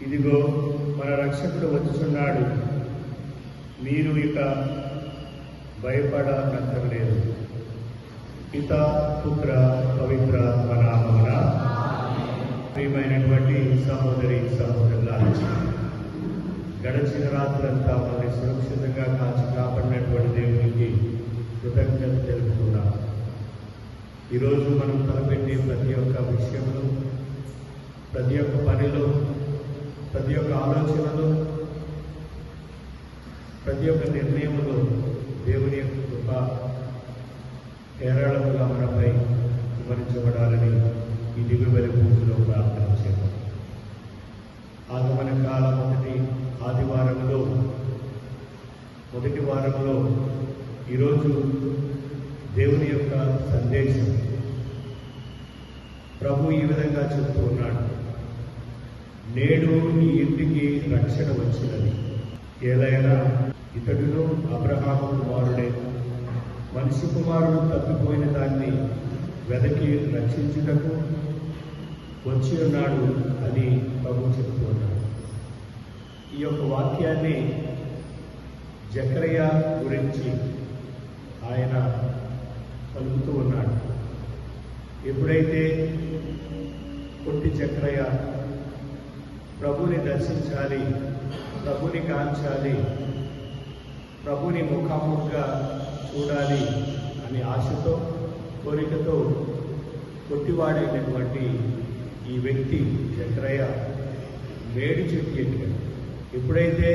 ఇదిగో మన రక్షకుడు వచ్చుచున్నాడు, మీరు ఇక భయపడనక్కర్లేదు. పితా పుత్ర పవిత్ర నామమున. ప్రియమైనటువంటి సహోదరి సహోదరులారా, గడిచిన రాత్రంతా మనల్ని సురక్షితంగా కాచి కాపాడినటువంటి దేవునికి కృతజ్ఞత తెలుపుతున్నాం. ఈరోజు మనం తలపెట్టే ప్రతి ఒక్క విషయంలో, ప్రతి ఒక్క పనిలో, ప్రతి ఒక్క ఆలోచనలో, ప్రతి ఒక్క నిర్ణయంలో దేవుని యొక్క కృప ఏరాళముగా మనపై వివరించబడాలని ఈ దివ్య బలి పూజలో ప్రార్థన చేద్దాం. ఆగమన కాలం మొదటి వారంలో ఈరోజు దేవుని యొక్క సందేశం ప్రభు ఈ విధంగా చెప్తూ ఉన్నాడు. నేడు నీ ఇంటికి రక్షణ వచ్చినది. ఏలైనా ఇతడును అబ్రహాము కుమారుడే, మనిషి కుమారుడు తప్పిపోయిన దాన్ని వెదకి రక్షించుటకు వచ్చి ఉన్నాడు అని ప్రభు చెప్తూ ఉన్నాడు. ఈ యొక్క వాక్యాన్ని జకరియా గురించి ఆయన పలుకుతూ ఉన్నాడు. ఎప్పుడైతే పొట్టి జకరియా ప్రభుని దర్శించాలి, ప్రభుని కాంచాలి, ప్రభుని ముఖాముఖిగా చూడాలి అనే ఆశతో, కోరికతో పొట్టివాడైనటువంటి ఈ వ్యక్తి జకరియా మేడి చెట్టు ఎక్కాడు. ఎప్పుడైతే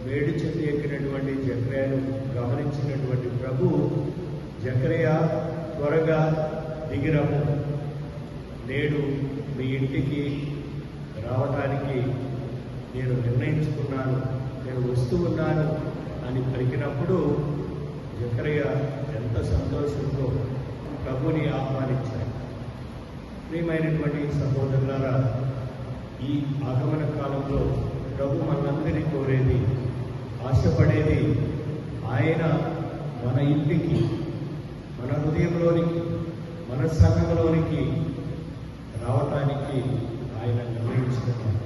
మేడి చెట్టు ఎక్కినటువంటి జకరియను గమనించినటువంటి ప్రభు, జకరియా త్వరగా దిగిరము, నేడు మీ ఇంటికి రావడానికి నేను నిర్ణయించుకున్నాను, నేను వస్తూ ఉన్నాను అని పలికినప్పుడు జకరియా ఎంత సంతోషంతో ప్రభుని ఆహ్వానించాడు. ప్రియమైనటువంటి సహోదరులారా, ఈ ఆగమన కాలంలో ప్రభు మనందరినీ కోరేది, ఆశపడేది, ఆయన మన ఇంటికి, మన హృదయంలోనికి, మన సంఘంలోనికి రావటానికి ఆయన నిర్ణయించుకున్నాడు.